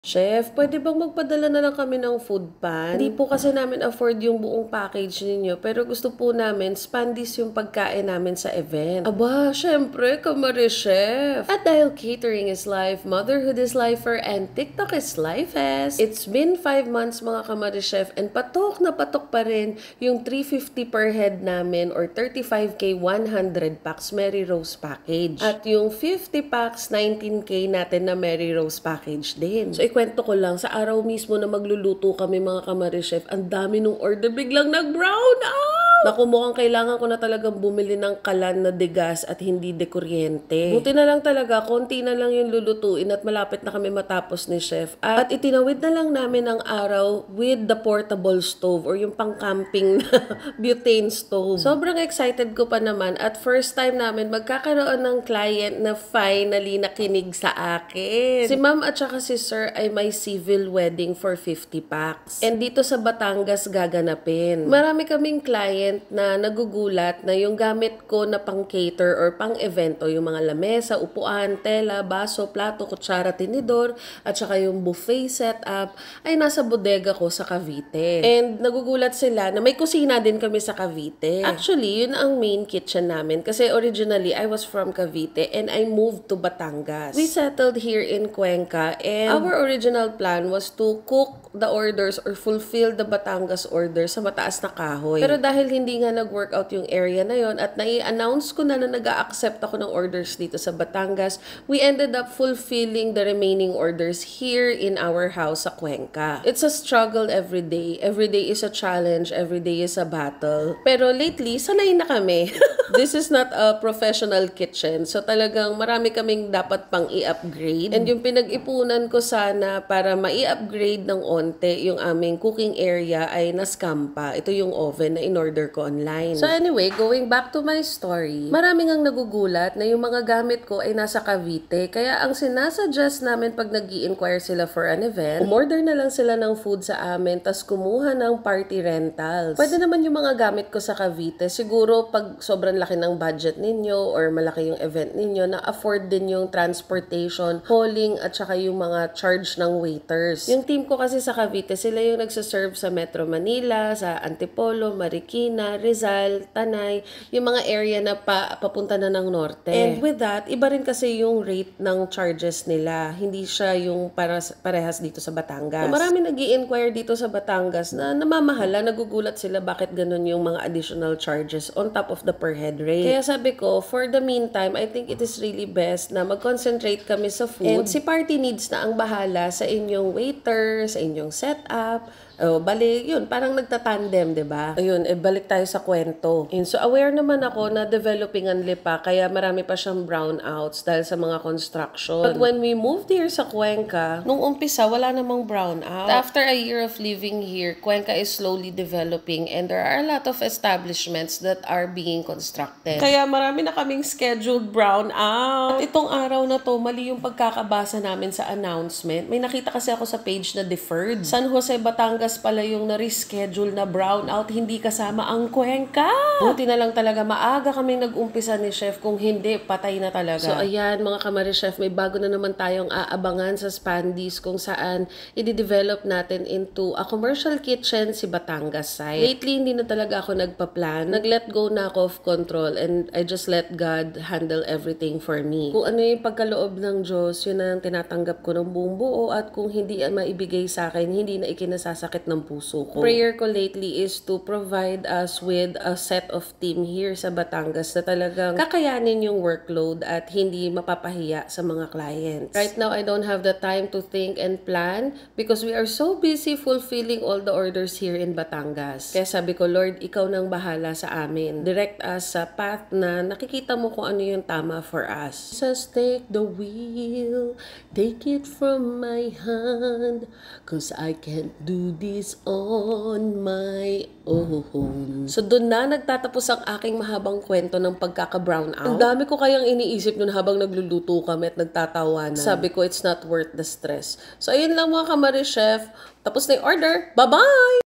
Chef, pwede bang magpadala na lang kami ng food pan? Hindi po kasi namin afford yung buong package ninyo, pero gusto po namin spandis yung pagkain namin sa event. Aba, syempre, kamari chef. At dahil catering is life, motherhood is lifer, and TikTok is lifest, it's been 5 months mga kamari chef, and patok na patok pa rin yung 350 per head namin or 35K 100 packs Mary Rose package. At yung 50 packs 19K natin na Mary Rose package din. So, kwento ko lang, sa araw mismo na magluluto kami mga kamari chef, ang dami nung order, biglang nag-brown out! Naku, mukhang kailangan ko na talagang bumili ng kalan na degas at hindi dekuryente. Buti na lang talaga, konti na lang yung lulutuin at malapit na kami matapos ni chef. At itinawid na lang namin ang araw with the portable stove or yung pang-camping na butane stove. Sobrang excited ko pa naman at first time namin magkakaroon ng client na finally nakinig sa akin. Si ma'am at saka si sir ay may civil wedding for 50 packs. And dito sa Batangas gaganapin. Marami kaming client na nagugulat na yung gamit ko na pang-cater or pang-evento, yung mga lamesa, upuan, tela, baso, plato, kutsara, tinidor, at saka yung buffet setup ay nasa bodega ko sa Cavite. And nagugulat sila na may kusina din kami sa Cavite. Actually, yun ang main kitchen namin kasi originally I was from Cavite and I moved to Batangas. We settled here in Cuenca and our original plan was to cook the orders or fulfill the Batangas order sa mataas na kahoy. Pero dahil hindi nga nag-workout yung area na yon at nai-announce ko na nag-a-accept ako ng orders dito sa Batangas, we ended up fulfilling the remaining orders here in our house sa Cuenca. It's a struggle every day. Every day is a challenge. Every day is a battle. Pero lately, sanay na kami. This is not a professional kitchen. So talagang marami kaming dapat pang i-upgrade. And yung pinag-ipunan ko sana para ma-i-upgrade ng onte yung aming cooking area ay na-scam pa. Ito yung oven na in-order ko online. So anyway, going back to my story, maraming ang nagugulat na yung mga gamit ko ay nasa Cavite. Kaya ang sinasuggest namin pag nag-i-inquire sila for an event, umorder na lang sila ng food sa amin tas kumuha ng party rentals. Pwede naman yung mga gamit ko sa Cavite. Siguro pag sobrang laki ng budget ninyo or malaki yung event ninyo, na-afford din yung transportation, hauling at saka yung mga charge ng waiters. Yung team ko kasi sa Cavite, sila yung nagsaserve sa Metro Manila, sa Antipolo, Marikina, Rizal, Tanay, yung mga area na papunta na ng norte. And with that, iba rin kasi yung rate ng charges nila. Hindi siya yung parehas dito sa Batangas. So, marami nag-i-inquire dito sa Batangas na namamahala, nagugulat sila bakit ganun yung mga additional charges on top of the per head rate. Kaya sabi ko, for the meantime, I think it is really best na mag-concentrate kami sa food. And si Party Needs na ang bahala sa inyong waiter, sa inyong setup. Bali, yun, parang nagtatandem, diba? Ayun, balik tayo sa kwento. And so, aware naman ako na developing ang lipa, kaya marami pa siyang brownouts dahil sa mga construction. But when we moved here sa Cuenca, nung umpisa, wala namang brownout. After a year of living here, Cuenca is slowly developing and there are a lot of establishments that are being constructed. Kaya marami na kaming scheduled brownout. At itong araw na to, mali yung pagkakabasa namin sa announcement. May nakita kasi ako sa page na deferred. San Jose, Batangas pala yung na-reschedule na brownout, hindi kasama ang Cuenca. Buti na lang talaga, maaga kaming nag-umpisa ni chef, kung hindi, patay na talaga. So ayan mga kamari chef, may bago na naman tayong aabangan sa Spandis kung saan i-develop natin into a commercial kitchen si Batangas side. Lately, hindi na talaga ako nagpa-plan. Nag-let go na ako of control and I just let God handle everything for me. Kung ano yung pagkaloob ng Diyos, yun ang tinatanggap ko ng buong buo at kung hindi maibigay sa akin, hindi na ikinasasakit ng puso ko. Prayer ko lately is to provide us with a set of team here sa Batangas na talagang kakayanin yung workload at hindi mapapahiya sa mga clients. Right now, I don't have the time to think and plan because we are so busy fulfilling all the orders here in Batangas. Kaya sabi ko, Lord, ikaw nang bahala sa amin. Direct us sa path na nakikita mo kung ano yung tama for us. Jesus, take the wheel, take it from my hand, cause I can't do this on my own. So doon na nagtatapos ang aking mahabang kwento ng pagkaka-brown out. Ang dami ko kayang iniisip nun habang nagluluto kami at nagtatawanan. Sabi ko, it's not worth the stress. So ayun lang mga kamari chef. Tapos na yung order. Bye-bye!